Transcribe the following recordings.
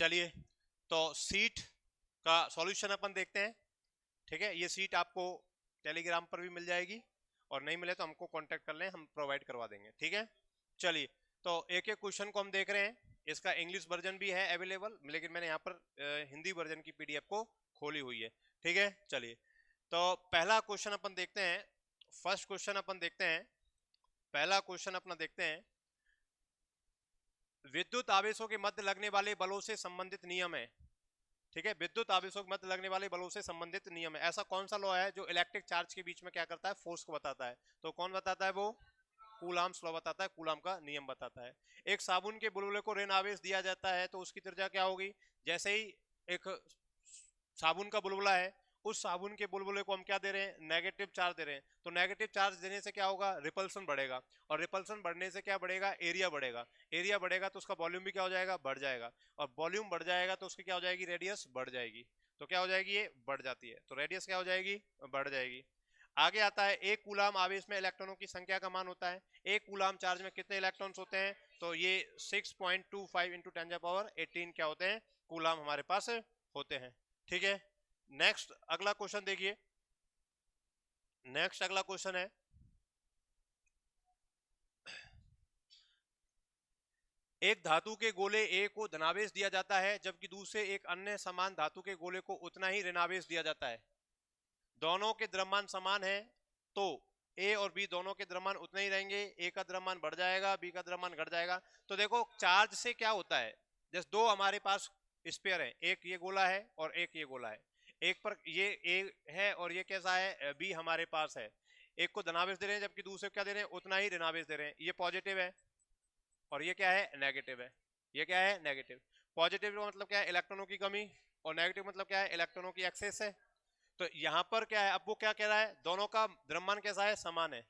चलिए, तो सीट का सॉल्यूशन अपन देखते हैं। ठीक है, ये सीट आपको टेलीग्राम पर भी मिल जाएगी, और नहीं मिले तो हमको कांटेक्ट कर लें, हम प्रोवाइड करवा देंगे। ठीक है, चलिए, तो एक एक क्वेश्चन को हम देख रहे हैं। इसका इंग्लिश वर्जन भी है अवेलेबल, लेकिन मैंने यहाँ पर हिंदी वर्जन की पीडीएफ को खोली हुई है। ठीक है, चलिए, तो पहला क्वेश्चन अपन देखते हैं। फर्स्ट क्वेश्चन अपन देखते हैं, पहला क्वेश्चन अपना देखते हैं। विद्युत आवेशों के मध्य लगने वाले बलों से संबंधित नियम है। ठीक है, विद्युत आवेशों के मध्य लगने वाले बलों से संबंधित नियम है। ऐसा कौन सा लॉ है जो इलेक्ट्रिक चार्ज के बीच में क्या करता है, फोर्स को बताता है? तो कौन बताता है? वो कूलाम्स लॉ बताता है, कूलाम का नियम बताता है। एक साबुन के बुलबुले को ऋण आवेश दिया जाता है तो उसकी त्रिज्या क्या होगी? जैसे ही एक साबुन का बुलबुला है, उस साबुन के बुलबुले को हम क्या दे रहे हैं? नेगेटिव चार्ज दे रहे हैं। तो नेगेटिव चार्ज देने से क्या होगा? रिपल्सन बढ़ेगा, और रिपल्सन बढ़ने से क्या बढ़ेगा? एरिया बढ़ेगा। एरिया बढ़ेगा तो उसका वॉल्यूम भी क्या हो जाएगा? बढ़ जाएगा, और वॉल्यूम बढ़ जाएगा तो उसकी क्या हो जाएगी? रेडियस बढ़ जाएगी। तो क्या हो जाएगी? ये बढ़ जाती है, तो रेडियस क्या हो जाएगी? बढ़ जाएगी। आगे आता है, एक कूलाम आवेश में इलेक्ट्रॉनों की संख्या का मान होता है। एक कूलाम चार्ज में कितने इलेक्ट्रॉन्स होते हैं? तो ये 6.25 इंटू 10⁻18 क्या होते हैं? कूलाम हमारे पास होते हैं। ठीक है, नेक्स्ट अगला क्वेश्चन देखिए। नेक्स्ट अगला क्वेश्चन है, एक धातु के गोले ए को धनावेश दिया जाता है जबकि दूसरे एक अन्य समान धातु के गोले को उतना ही ऋणावेश दिया जाता है। दोनों के द्रव्यमान समान है, तो ए और बी दोनों के द्रव्यमान उतने ही रहेंगे। ए का द्रव्यमान बढ़ जाएगा, बी का द्रव्यमान घट जाएगा। तो देखो, चार्ज से क्या होता है, जैसे दो हमारे पास स्पेयर है, एक ये गोला है और एक ये गोला है। एक पर ये ए है और ये कैसा है? बी हमारे पास है। एक को धनावेश दे रहे हैं जबकि दूसरे को क्या दे रहे हैं? उतना ही ऋणावेश दे रहे हैं। ये पॉजिटिव है और ये क्या है? नेगेटिव है। ये क्या है? नेगेटिव। पॉजिटिव का मतलब क्या है? इलेक्ट्रॉनों की कमी, और नेगेटिव मतलब क्या है? इलेक्ट्रॉनों की एक्सेस है। तो यहां पर क्या है, अब वो क्या कह रहा है? दोनों का द्रव्यमान कैसा है? समान है।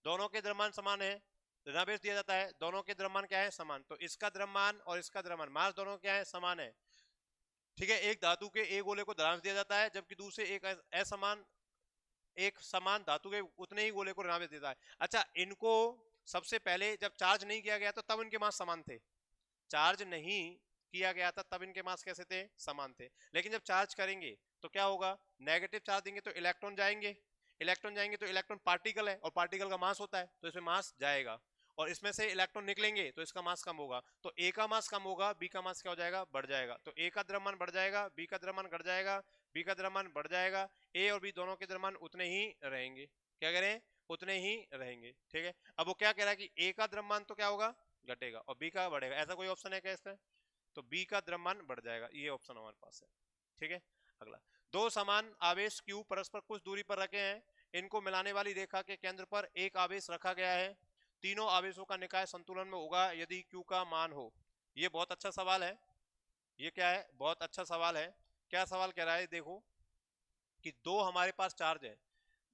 दोनों के द्रव्यमान समान है, ऋणावेश दिया जाता है, दोनों के द्रव्यमान क्या है? समान। तो इसका द्रव्यमान और इसका द्रव्यमान, मास दोनों क्या है? समान है। ठीक है, एक धातु के एक गोले को धनावेश दिया जाता है जबकि दूसरे एक असमान, एक समान धातु के उतने ही गोले को ऋणावेश देता है। अच्छा, इनको सबसे पहले जब चार्ज नहीं किया गया तो तब इनके मास समान थे। चार्ज नहीं किया गया था तब इनके मास कैसे थे? समान थे। लेकिन जब चार्ज करेंगे तो क्या होगा? नेगेटिव चार्ज देंगे तो इलेक्ट्रॉन जाएंगे, इलेक्ट्रॉन जाएंगे तो इलेक्ट्रॉन पार्टिकल है, और पार्टिकल का मास होता है तो इसमें मास जाएगा, और इसमें से इलेक्ट्रॉन निकलेंगे तो इसका मास कम होगा। तो ए का मास कम होगा, बी का मास क्या हो जाएगा? बढ़ जाएगा। तो ए का द्रव्यमान बढ़ जाएगा, बी का द्रव्यमान घट जाएगा, बी का द्रव्यमान बढ़ जाएगा। ए और बी दोनों के द्रव्यमान उतने ही रहेंगे। क्या करें? उतने ही रहेंगे। ठीक है, अब वो क्या कह रहा है कि ए का द्रव्यमान तो क्या होगा? घटेगा, और बी का बढ़ेगा। ऐसा कोई ऑप्शन है क्या इसका? तो बी का द्रव्यमान बढ़ जाएगा, ये ऑप्शन हमारे पास है। ठीक है, अगला, दो समान आवेश क्यू परस्पर कुछ दूरी पर रखे हैं, इनको मिलाने वाली रेखा के केंद्र पर एक आवेश रखा गया है। तीनों आवेशों का निकाय संतुलन में होगा यदि क्यू का मान हो। ये बहुत अच्छा सवाल है। ये क्या है? बहुत अच्छा सवाल है। क्या सवाल कह रहा है? देखो कि दो हमारे पास चार्ज है,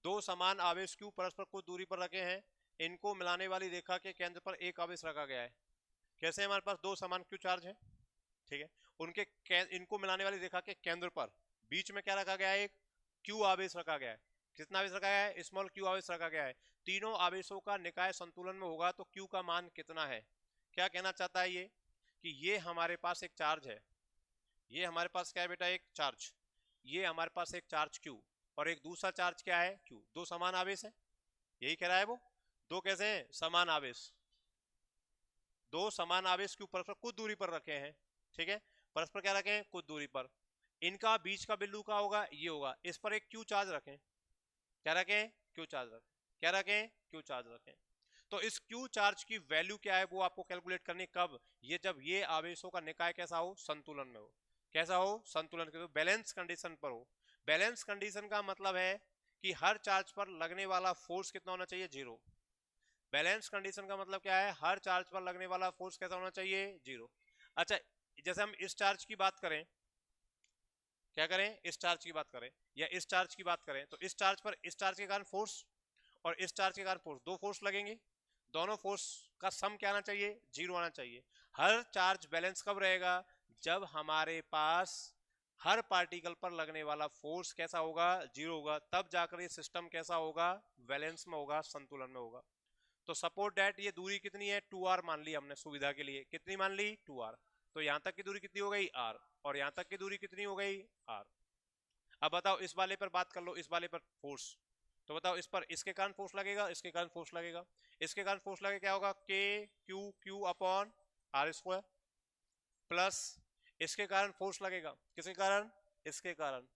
दो समान आवेश क्यू परस्पर कुछ दूरी पर रखे हैं, इनको मिलाने वाली रेखा के केंद्र पर एक आवेश रखा गया है। कैसे? हमारे पास दो समान क्यू चार्ज है, ठीक है, इनको मिलाने वाली रेखा के केंद्र पर बीच में क्या रखा गया है? एक क्यू आवेश रखा गया है। कितना आवेश रखा गया है? स्मॉल क्यू आवेश रखा गया है। तीनों आवेशों का निकाय संतुलन में होगा तो क्यू का मान कितना है? क्या कहना चाहता है ये? कि ये हमारे पास एक चार्ज है, ये हमारे पास क्या है बेटा? एक चार्ज। ये हमारे पास एक चार्ज क्यू, और एक दूसरा चार्ज क्या है? क्यू। दो समान आवेश है, यही कह रहा है वो। दो कैसे हैं? समान आवेश। दो समान आवेश क्यू परस्पर कुछ दूरी पर रखे हैं। ठीक है, परस्पर क्या रखे हैं? कुछ दूरी पर। इनका बीच का बिंदु क्या होगा? ये होगा। इस पर एक क्यू चार्ज रखें। क्या रखें? क्यू चार्ज रखें। क्या रखें? क्यू चार्ज रखें। तो इस क्यू चार्ज की वैल्यू क्या है वो आपको कैलकुलेट करनी कब? ये जब ये आवेशों का निकाय कैसा हो? संतुलन में हो। कैसा हो? संतुलन के, बैलेंस कंडीशन पर हो। बैलेंस कंडीशन का मतलब है कि हर चार्ज पर लगने वाला फोर्स कितना होना चाहिए? जीरो। बैलेंस कंडीशन का मतलब क्या है? हर चार्ज पर लगने वाला फोर्स कैसा होना चाहिए? जीरो। अच्छा, जैसे हम इस चार्ज की बात करें, क्या करें? इस चार्ज की बात करें या इस चार्ज की बात करें, तो इस चार्ज पर इस चार्ज के कारण फोर्स और इस चार्ज के कारण फोर्स, दो फोर्स लगेंगे। दोनों फोर्स का सम क्या आना चाहिए? जीरो आना चाहिए। हर चार्ज बैलेंस कब रहेगा? जब हमारे पास हर पार्टिकल पर लगने वाला फोर्स कैसा होगा? जीरो होगा। तब जाकर ये सिस्टम कैसा होगा? बैलेंस में होगा, संतुलन में होगा। तो सपोर्ट डेट ये दूरी कितनी है? 2r मान ली हमने सुविधा के लिए। कितनी मान ली? 2r। तो यहां तक की दूरी कितनी हो गई r, और यहां तक की दूरी कितनी हो गई r। अब बताओ इस वाले पर बात कर लो, इस वाले पर फोर्स। तो बताओ इस पर इसके कारण फोर्स लगेगा, इसके कारण फोर्स लगेगा। इसके कारण फोर्स लगे क्या होगा, k q q upon r square, plus इसके कारण फोर्स लगेगा, किसके कारण, इसके कारण।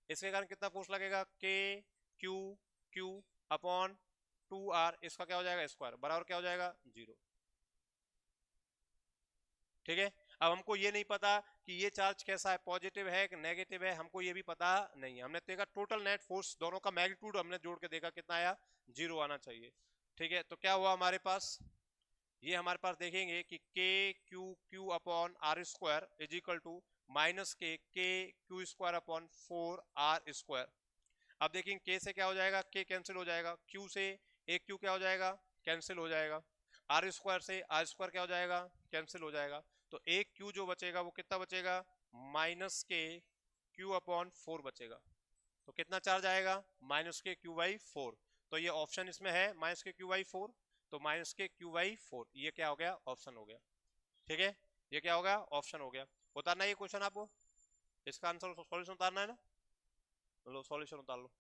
इसके कारण कितना फोर्स लगेगा, के क्यू क्यू अपॉन 2r, इसका क्या हो जाएगा स्क्वायर, बराबर क्या हो जाएगा 0। ठीक है। अब हमको ये नहीं पता कि ये चार्ज कैसा है, पॉजिटिव है कि नेगेटिव है, हमको ये भी पता नहीं है। हमने देखा टोटल नेट फोर्स दोनों का मैग्नीट्यूड हमने जोड़ के देखा कितना आया, 0 आना चाहिए। ठीक है, तो क्या हुआ हमारे पास, ये हमारे पास देखेंगे कि k q q upon r square is equal to minus k q square upon 4r square. अब देखेंगे के से क्या हो जाएगा, के कैंसिल हो जाएगा, क्यू से एक क्यू क्या हो जाएगा, कैंसिल हो जाएगा, आर स्क्वायर से आर स्क्वायर क्या हो जाएगा, कैंसिल हो जाएगा। तो एक क्यू जो बचेगा वो कितना बचेगा, माइनस के क्यू अपॉन 4 बचेगा। तो कितना चार्ज आएगा, माइनस के क्यू बाई 4। तो ये ऑप्शन इसमें है माइनस के क्यू बाई 4, तो माइनस के क्यू बाई 4 ये क्या हो गया, ऑप्शन हो गया। ठीक है, ये क्या हो गया, ऑप्शन हो गया। उतारना है ये क्वेश्चन आपको, इसका आंसर सॉल्यूशन उतारना है ना, लो सॉल्यूशन उतार लो।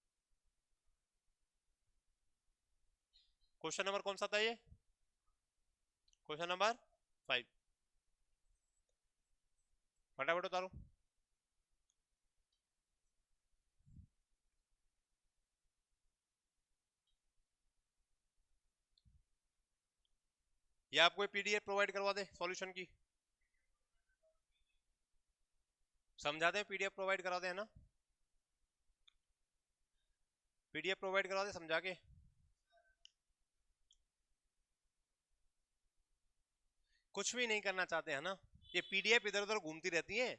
क्वेश्चन नंबर कौन सा था ये, क्वेश्चन नंबर 5, फटाफट उतारो। ये आपको पीडीएफ प्रोवाइड करवा दे सॉल्यूशन की, समझा दे, पीडीएफ प्रोवाइड करा दे, है ना, पीडीएफ प्रोवाइड करा दे समझा के। कुछ भी नहीं करना चाहते हैं ना, ये पीडीएफ इधर उधर घूमती रहती है।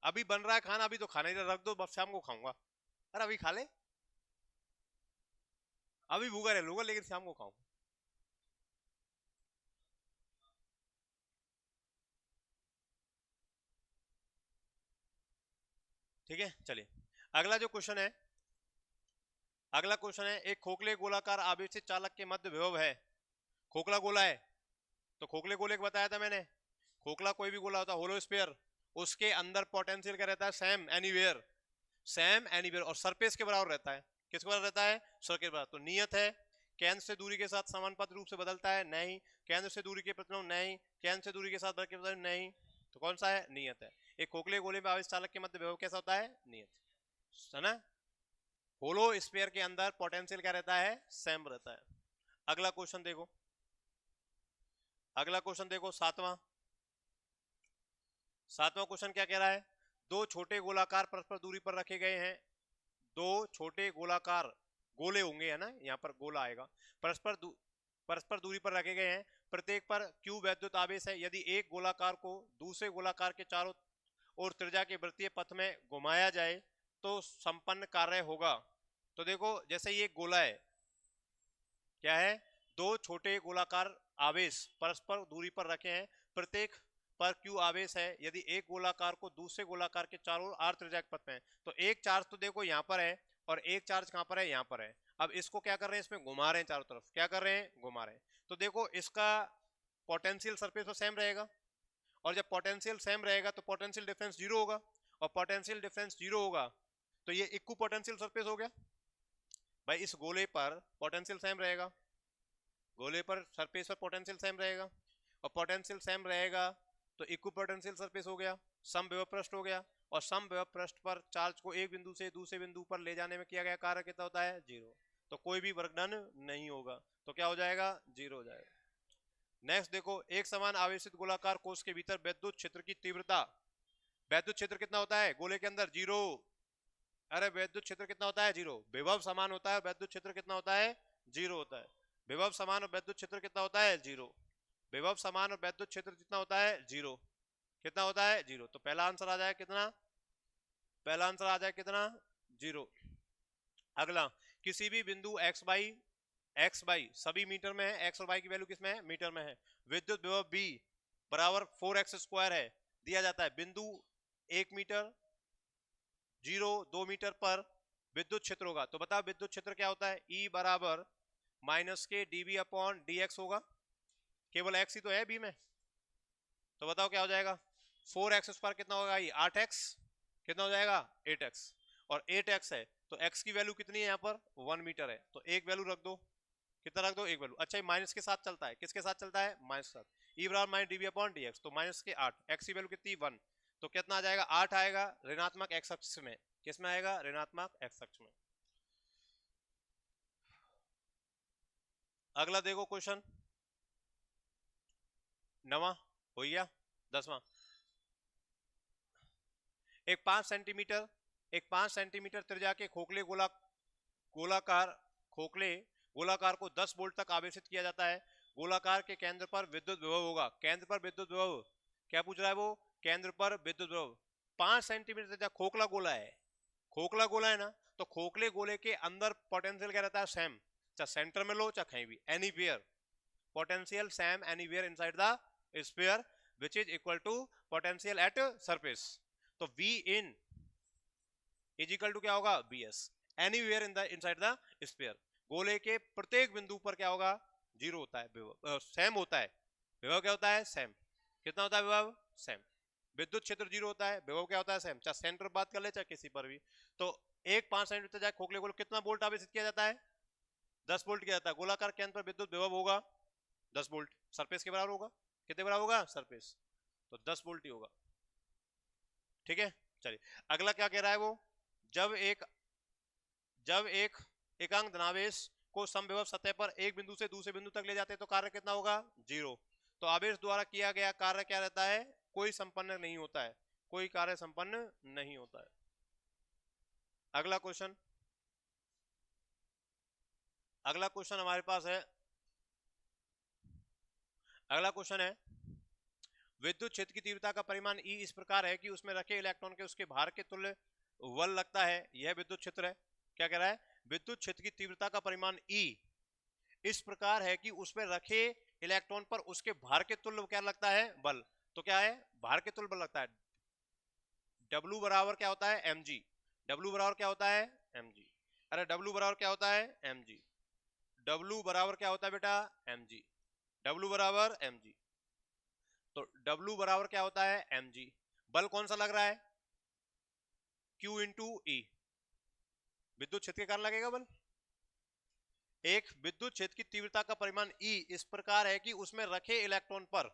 अभी बन रहा है खाना, अभी तो खाना इधर रख दो, बस शाम को खाऊंगा। अरे अभी खा ले, अभी भूखा रह लूंगा लेकिन शाम को खाऊंगा। ठीक है, चलिए अगला जो क्वेश्चन है, अगला क्वेश्चन है, एक खोखले गोलाकार आवेशित चालक के मध्य विभव है, खोखला गोला है, तो खोखले गोले को बताया था मैंने, खोखला कोई भी गोला होता है होलो स्फीयर, उसके अंदर पोटेंशियल क्या रहता है, सेम एनीवेयर, सेम एनीवेयर, और सरफेस के बराबर रहता है, किसके बराबर रहता है, सर्कल बराबर। तो नियत है, केंद्र से दूरी के साथ समानुपाती रूप से बदलता है, नहीं, केंद्र से दूरी के प्रतिलोम, नहीं, केंद्र से दूरी के साथ बल के प्रतिलोम, नहीं, तो कौन सा है, नियत है। एक खोखले गोले में आवेश चालक के मध्य विभव कैसा होता है, नियत, है ना। होलो स्फीयर के अंदर पोटेंशियल क्या रहता है, सेम रहता है। अगला क्वेश्चन देखो, अगला क्वेश्चन देखो, सातवां, सातवां क्वेश्चन क्या कह रहा है, दो छोटे गोलाकार परस्पर दूरी पर रखे गए हैं, दो छोटे गोलाकार गोले होंगे, है ना, यहाँ पर गोला आएगा, परस्पर दूरी पर रखे गए हैं, प्रत्येक पर Q वैद्युत आवेश है, यदि एक गोलाकार को दूसरे गोलाकार के चारों ओर त्रिज्या के वृत्तीय पथ में घुमाया जाए तो संपन्न कार्य होगा। तो देखो जैसे ये गोला है, क्या है, दो छोटे गोलाकार आवेश परस्पर दूरी पर रखे हैं, प्रत्येक पर Q आवेश है, यदि एक गोलाकार को दूसरे गोलाकार के चारों ओर r त्रिज्या के पथ में, तो एक चार्ज तो देखो यहाँ पर है और एक चार्ज कहाँ पर है, यहाँ पर है। अब इसको क्या कर रहे हैं, इसमें घुमा रहे हैं चारों तरफ, क्या कर रहे हैं, घुमा रहे हैं। तो देखो इसका पोटेंशियल सरफेस तो सेम रहेगा, और जब पोटेंशियल सेम रहेगा तो पोटेंशियल डिफरेंस 0 होगा, और पोटेंशियल डिफरेंस 0 होगा तो ये इक्वल पोटेंशियल सरफेस हो गया। भाई इस गोले पर पोटेंशियल सेम रहेगा, गोले पर सरफेस पर पोटेंशियल सेम रहेगा, और पोटेंशियल सेम रहेगा तो इक्वल पोटेंशियल सरफेस हो गया, समविभव पृष्ठ हो गया, और समविभव पृष्ठ पर चार्ज को एक बिंदु से दूसरे बिंदु पर ले जाने में किया गया कार्य कितना होता है, 0। तो कोई भी वर्क डन नहीं होगा, तो क्या हो जाएगा, 0 हो जाएगा। नेक्स्ट देखो, एक समान आवेशित गोलाकार कोश के भीतर विद्युत क्षेत्र की तीव्रता, विद्युत क्षेत्र कितना होता है गोले के अंदर, 0। अरे विद्युत क्षेत्र कितना होता है, 0। विभव समान होता है, विद्युत क्षेत्र कितना होता है, 0 होता है। विभव समान और विद्युत क्षेत्र कितना होता है, 0। विभव समान और विद्युत क्षेत्र कितना होता है, 0। कितना होता है, 0। तो पहला आंसर आ जाए कितना, पहला आंसर आ जाए कितना, 0। अगला, किसी भी बिंदु एक्स बाई सभी मीटर में है, एक्स और वाई की वैल्यू किसमें है, मीटर में है, विद्युत विभव बी बराबर 4x स्क्वायर है, दिया जाता है, बिंदु 1 मीटर 2 मीटर पर विद्युत क्षेत्र होगा। तो बताओ विद्युत क्षेत्र क्या होता है, E बराबर माइनस के dv अपॉन dx होगा, केवल x ही तो है बी में, तो बताओ क्या हो जाएगा। 4x² कितना होगा, ये 8x, कितना हो जाएगा 8x, और 8x है तो x की वैल्यू कितनी है यहाँ पर 1 मीटर है, तो एक वैल्यू रख दो, कितना रख दो, एक वैल्यू। अच्छा ये माइनस के साथ चलता है, किसके साथ चलता है, माइनस के साथ, ई बराबर minus d v upon d x, तो माइनस के 8, x की वैल्यू कितनी 1, तो कितना आ जाएगा 8 आएगा ऋणात्मक x अक्ष में, किसमें आएगा ऋणात्मक x अक्ष में। अगला देखो क्वेश्चन 9वां हो गया, 10वां। एक 5 सेंटीमीटर त्रिज्या के गोलाकार को 10 वोल्ट तक आवेशित किया जाता है। गोलाकार के केंद्र पर विद्युत विभव होगा, केंद्र पर विद्युत विभव क्या पूछ रहा है वो, केंद्र पर विद्युत विभव 5 सेंटीमीटर त्रिज्या, खोखला गोला है, खोखला गोला है ना, तो खोखले गोले के अंदर पोटेंशियल क्या रहता है, सेम, चाहे सेंटर में लो चाहे कहीं भी, anywhere, potential same anywhere inside the sphere which is equal to potential at surface, तो V in is equal to क्या होगा BS anywhere in the inside the sphere. गोले के प्रत्येक बिंदु पर क्या होगा, जीरो होता है विभव, सेम होता है विभव, क्या होता है सेम, कितना होता है विभव सेम, विद्युत क्षेत्र जीरो होता है, विभव क्या होता है सेम, चाहे सेंटर बात कर ले चाहे किसी पर भी। तो एक 5 सेंटीमीटर जाए खोखले गोले कितना वोल्ट आवेशित किया जाता है, 10 वोल्ट किया जाता है। गोलाकार केंद्र पर विद्युत विभव होगा 10 वोल्ट, सरफेस के बराबर होगा, कितने बराबर होगा सरफेस, तो 10 वोल्ट ही होगा, ठीक है। चलिए अगला क्या कह रहा है वो, जब एक एकांक धनावेश को समविभव सतह पर एक बिंदु से दूसरे बिंदु तक ले जाते हैं तो कार्य कितना होगा, 0। तो आवेश द्वारा किया गया कार्य क्या रहता है, कोई संपन्न नहीं होता है, कोई कार्य संपन्न नहीं होता है। अगला क्वेश्चन हमारे पास है, अगला क्वेश्चन है विद्युत क्षेत्र की तीव्रता का परिमाण E इस प्रकार है कि उसमें रखे इलेक्ट्रॉन के उसके भार के तुल्य बल लगता है, यह विद्युत क्षेत्र है। क्या कह रहा है, विद्युत क्षेत्र की तीव्रता का परिमाण E इस प्रकार है कि उसमें रखे इलेक्ट्रॉन पर उसके भार के तुल्य क्या लगता है, बल, तो क्या है भार के तुल्य बल लगता है। W बराबर क्या होता है mg, W बराबर क्या होता है mg, अरे W बराबर क्या होता है mg, W बराबर क्या होता है बेटा mg, W बराबर mg, तो W बराबर क्या होता है mg, बल कौन सा लग रहा है Q इंटू E, विद्युत क्षेत्र के कारण लगेगा बल। एक विद्युत क्षेत्र की तीव्रता का परिमाण E इस प्रकार है कि उसमें रखे इलेक्ट्रॉन पर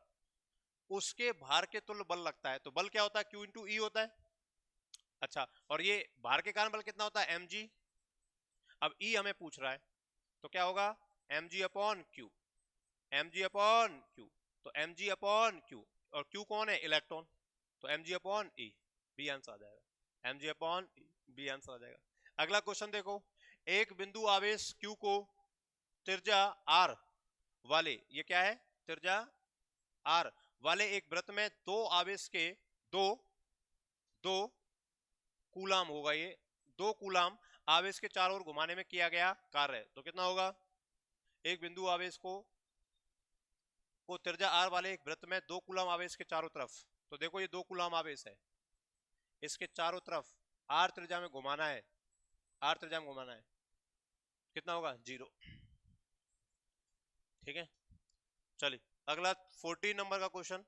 उसके भार के तुल्य बल लगता है, तो बल क्या होता है Q इंटू E होता है। अच्छा और ये भार के कारण बल कितना होता है mg, अब E हमें पूछ रहा है तो क्या होगा mg upon Q, mg upon Q, तो mg अपॉन Q, और Q कौन है इलेक्ट्रॉन, तो mg upon E, B answer आ जाएगा, mg upon E, B answer आ जाएगा। अगला क्वेश्चन देखो, एक बिंदु आवेश Q को त्रिज्या R वाले, ये क्या है त्रिज्या R वाले एक वृत्त में दो आवेश के दो कूलाम होगा, ये 2 कूलाम आवेश के चारों ओर घुमाने में किया गया कार्य, तो कितना होगा, एक बिंदु आवेश को त्रिज्या R वाले एक वृत्त में 2 कूलाम आवेश के चारों तरफ, तो देखो ये 2 कूलाम आवेश है, इसके चारों तरफ R त्रिज्या में घुमाना है, R त्रिज्या में घुमाना है, कितना होगा 0, ठीक है। चलिए अगला 14 नंबर का क्वेश्चन,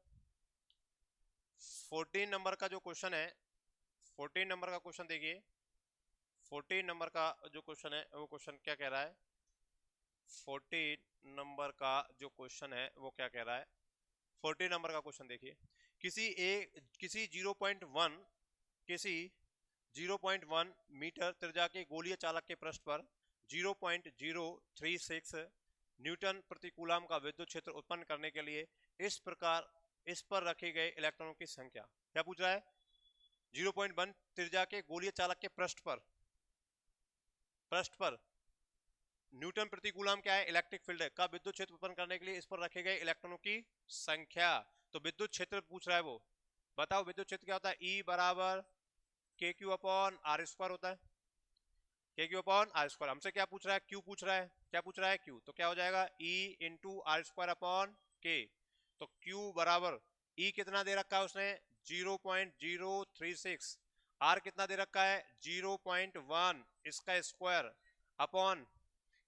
14 नंबर का जो क्वेश्चन है, 14 नंबर का क्वेश्चन देखिए, 14 नंबर का जो क्वेश्चन है वो क्वेश्चन क्या कह रहा है, 14 नंबर का जो क्वेश्चन है वो क्या कह रहा है, 14 नंबर का क्वेश्चन देखिए, किसी 0.1 मीटर त्रिज्या के गोलीय चालक के पृष्ठ पर 0.036 न्यूटन प्रति कूलाम का विद्युत क्षेत्र उत्पन्न करने के लिए इस पर रखे गए इलेक्ट्रॉनों की संख्या, क्या पूछ रहा है 0.1 त्रिज्या के गोलीय चालक के पृष्ठ पर न्यूटन प्रति कूलाम क्या है इलेक्ट्रिक फील्ड है, का विद्युत क्षेत्र उत्पन्न करने के लिए इस पर रखे गए इलेक्ट्रॉनों की संख्या, तो विद्युत क्षेत्र पूछ रहा है वो, बताओ विद्युत क्षेत्र क्या होता है, E बराबर KQ अपॉन R² होता है, KQ अपॉन R², हमसे क्या पूछ रहा है Q पूछ रहा है, क्या पूछ रहा है Q, तो क्या हो जाएगा E into R² upon K, तो Q बराबर E कितना दे रखा है उसने 0.036, R कितना दे रखा है 0.1, इसका स्क्वायर अपॉन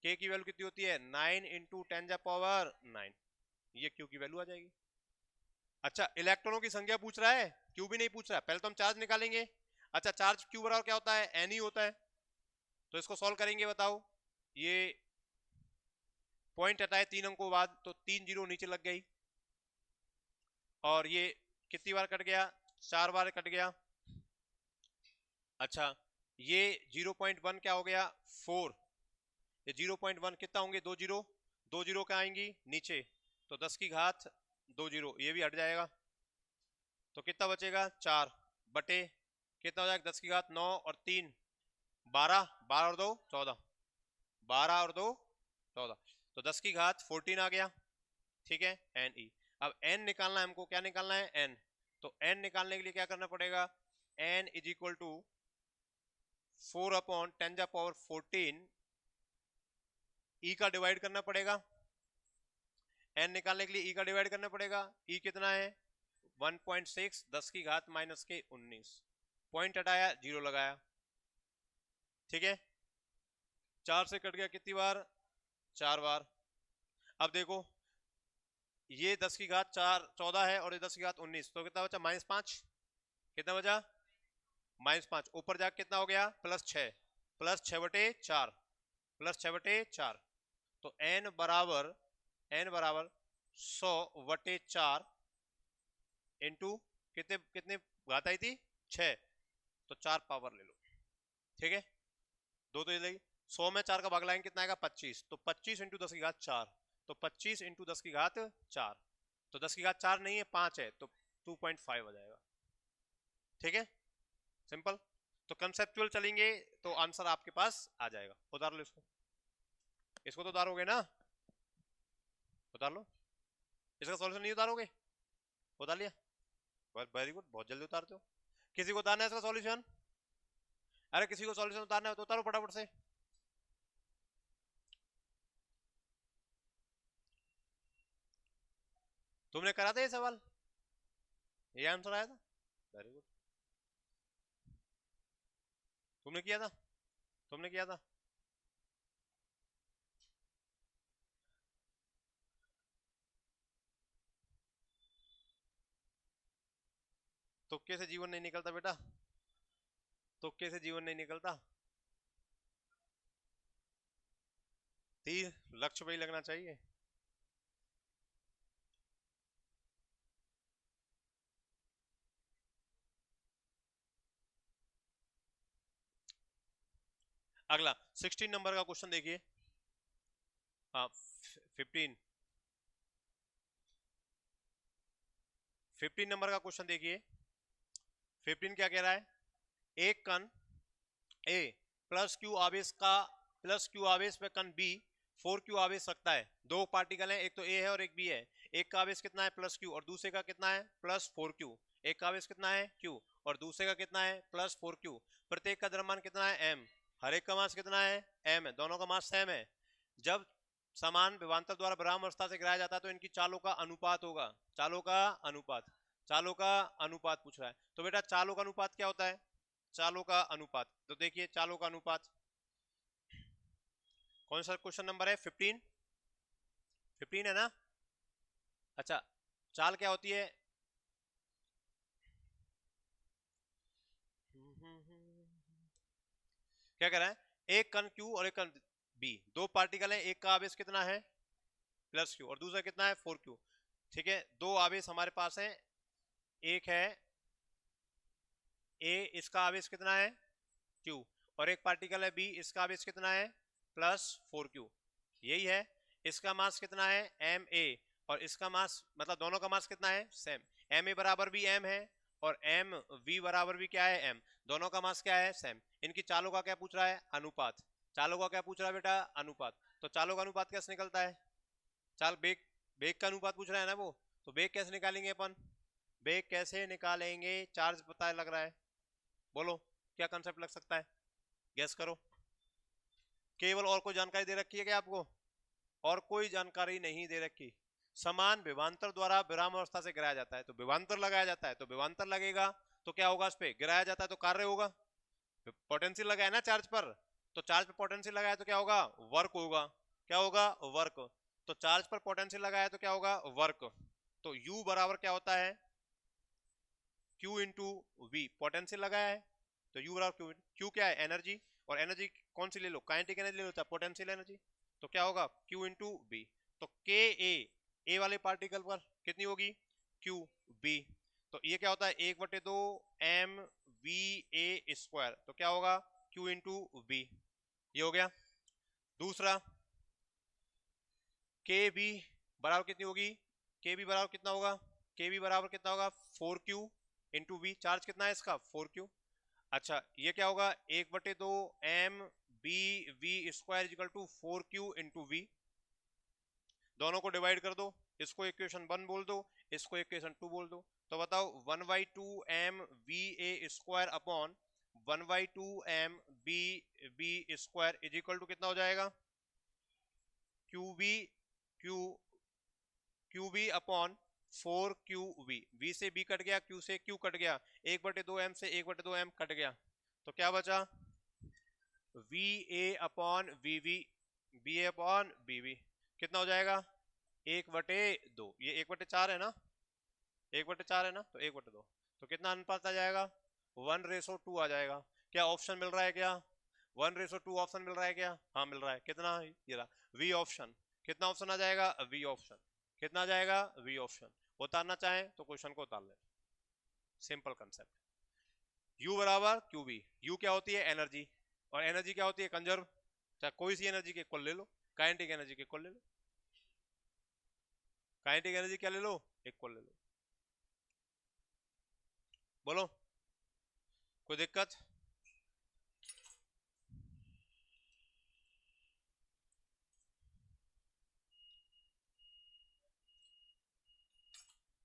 K की वैल्यू कितनी होती है 9 इंटू 10 9, ये क्यू की वैल्यू आ जाएगी। अच्छा, इलेक्ट्रॉनों की संख्या पूछ रहा है, क्यू भी नहीं पूछ रहा है। पहले तो हम चार्ज निकालेंगे। अच्छा, चार्ज क्यू बराबर क्या होता है, एन ही होता है। तो इसको सॉल्व करेंगे, बताओ। ये पॉइंट हटाए 3 अंकों बाद, तो 3 जीरो नीचे लग गई, और ये कितनी बार कट गया, 4 बार कट गया। अच्छा, ये 0.1 क्या हो गया, 4। ये 0.1 कितना होंगे, 2 जीरो, 2 जीरो क्या आएंगी नीचे, तो 10 की घात 2 जीरो, ये भी हट जाएगा। तो कितना बचेगा, 4 बटे कितना हो जाएगा, 10 की घात 9 और 3 12, 12 और 2 14, 12 और 2 14, तो 10 की घात 14 आ गया। ठीक है, एन ई। अब एन निकालना है हमको, क्या निकालना है, एन। तो एन निकालने के लिए क्या करना पड़ेगा, एन इज इक्वल टू 4/10⁻14 ई का डिवाइड करना पड़ेगा। एन निकालने के लिए ई का डिवाइड करना पड़ेगा। ई कितना है, 1.6, 10 की घात माइनस के 19, पॉइंट हटाया, जीरो लगाया। ठीक है, 4 से कट गया कितनी बार, 4 बार। अब देखो, ये 10 की घात 4 14 है, और ये 10 की घात 19, तो कितना बचा, -5। कितना बचा, -5। ऊपर जाके कितना हो गया, +6, +6/4, +6/4। तो n बराबर 100/4 इंटू कितने कितने घात आई थी, 6, तो 4 पावर ले लो। ठीक है, दो तो ये लगी, 100 में 4 का भाग लाएंगे कितना आएगा, 25, तो 25 इंटू 10 की घात 4, तो 25 इंटू 10 की घात 4, तो 10 की घात 4 नहीं है, 5 है, तो 2.5 आ जाएगा। ठीक है, सिंपल। तो कंसेप्चुअल चलेंगे तो आंसर आपके पास आ जाएगा। उतार लो इसको, इसको तो उतारोगे ना, उतार लो। इसका सॉल्यूशन नहीं उतारोगे, उतार लिया, वेरी गुड, बहुत जल्दी उतारते हो। किसी को उतारना है इसका सॉल्यूशन, अरे किसी को सॉल्यूशन उतारना है तो उतारो फटाफट से। तुमने करा था ये सवाल, ये आंसर आया था, वेरी गुड। तुमने किया था, तुमने किया था। तुक्के से जीवन नहीं निकलता बेटा, तुक्के से जीवन नहीं निकलता, तीर लक्ष्य पे ही लगना चाहिए। अगला 16 नंबर का क्वेश्चन देखिए। हाँ, 15 15 नंबर का क्वेश्चन देखिए। 15 क्या कह रहा है, एक कण ए +q आवेश का +q आवेश पे कण बी 4q आवेश रखता है। दो पार्टिकल हैं, एक तो ए है और एक बी है। एक का आवेश कितना है, +q, और दूसरे का कितना है, +4q। एक का आवेश कितना है, q, और दूसरे का कितना है, +4q। प्रत्येक का द्रव्यमान कितना है, m। हर एक का मास कितना है, m है, दोनों का मास सेम है। जब समान विभवांतर द्वारा विराम अवस्था से गिराया जाता है तो इनकी चालों का अनुपात होगा, चालों का अनुपात, चालों का अनुपात पूछ रहा है। तो बेटा चालों का अनुपात क्या होता है, चालों का अनुपात, तो देखिए चालों का अनुपात, कौन सा क्वेश्चन नंबर है, 15, 15 है ना। अच्छा, चाल क्या होती है, क्या कह रहा है, एक कण Q और एक कण B, दो पार्टिकल है, एक का आवेश कितना है, +q, और दूसरा कितना है, 4q। ठीक है, दो आवेश हमारे पास है, एक है A, इसका आवेश कितना है, Q, और एक पार्टिकल है B, इसका आवेश कितना है, +4q, यही है। इसका मास कितना है, ma, और इसका मास मतलब दोनों का मास कितना है, सेम। ma बराबर भी m है, और mv बराबर भी क्या है, m, दोनों का मास क्या है, सेम। इनकी चालों का क्या पूछ रहा है, अनुपात। चालों का क्या पूछ रहा है बेटा, अनुपात। तो चालों का अनुपात कैसे निकलता है, चाल बेग, बेग का अनुपात पूछ रहा है ना वो, तो बेग कैसे निकालेंगे अपन, बेग कैसे निकालेंगे, चार्ज पता लग रहा है, बोलो क्या कंसेप्ट लग सकता है, गैस करो। केवल और कोई जानकारी दे रखी है क्या आपको, और कोई जानकारी नहीं दे रखी। समान विभवांतर द्वारा विराम अवस्था से गिराया जाता है, तो विभवांतर लगाया जाता है, तो विभवांतर लगेगा तो क्या होगा, उस पे गिराया जाता है तो कार्य होगा। पोटेंशियल लगाया ना चार्ज पर, तो चार्ज पे पोटेंशियल लगाया तो क्या होगा, वर्क होगा। क्या होगा, वर्क। तो चार्ज पर पोटेंशियल लगाया तो क्या होगा, वर्क। तो U बराबर क्या होता है, Q इंटू वी, पोटेंशियल लगाया है तो U बराबर Q क्या है, एनर्जी, और एनर्जी कौन सी ले लो, काइनेटिक एनर्जी ले लो चाहे पोटेंशियल एनर्जी, तो क्या होगा Q इंटू बी। तो के ए वाले पार्टिकल पर कितनी होगी, Q बी। तो ये क्या होता है, 1/2 एम वी ए स्क्वायर, तो क्या होगा Q इंटू बी, ये हो गया। दूसरा के बी बराबर कितनी होगी, के बी बराबर कितना होगा, के बी बराबर कितना होगा 4Q इंटू वी, चार्ज कितना है इसका 4Q। अच्छा ये क्या होगा, 1/2 m b v square equal to 4Q into v, दोनों को डिवाइड कर दो, इसको इक्वेशन 1 बोल दो, इसको इक्वेशन 2 बोल दो। तो बताओ 1/2 m v a square upon 1/2 m b b square equal to कितना हो जाएगा, q b q q b upon 4QV, v से बी कट गया, क्यू से क्यू कट गया, 1/2 एम से 1/2 एम कट गया, तो क्या बचा v a upon v v, b a upon b v, कितना हो जाएगा 1/2, ये 1/4 है ना, 1/4 है ना, तो 1/2, तो कितना अनुपात आ जाएगा 1:2 आ जाएगा। क्या ऑप्शन मिल रहा है क्या, 1:2 ऑप्शन मिल रहा है क्या, हाँ मिल रहा है, कितना, ये रहा वी ऑप्शन, कितना ऑप्शन आ जाएगा वी ऑप्शन, कितना आ जाएगा वी ऑप्शन। उतारना चाहें तो क्वेश्चन को उतार ले, सिंपल कंसेप्ट। U बराबर क्यू बी, यू क्या होती है एनर्जी, और एनर्जी क्या होती है कंजर्व, चाहे कोई सी एनर्जी के इक्वल ले लो, काइनेटिक एनर्जी के इक्वल ले लो, काइनेटिक एनर्जी क्या ले लो, इक्वल ले लो। बोलो कोई दिक्कत,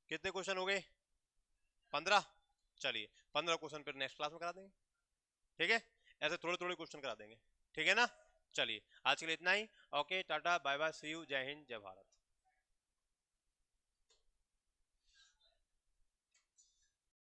कितने क्वेश्चन हो गए 15, चलिए 15 क्वेश्चन फिर नेक्स्ट क्लास में करा देंगे, ठीक है, ऐसे थोड़े थोड़े क्वेश्चन करा देंगे, ठीक है ना। चलिए आज के लिए इतना ही, okay tata bye bye see you, जय हिंद जय भारत।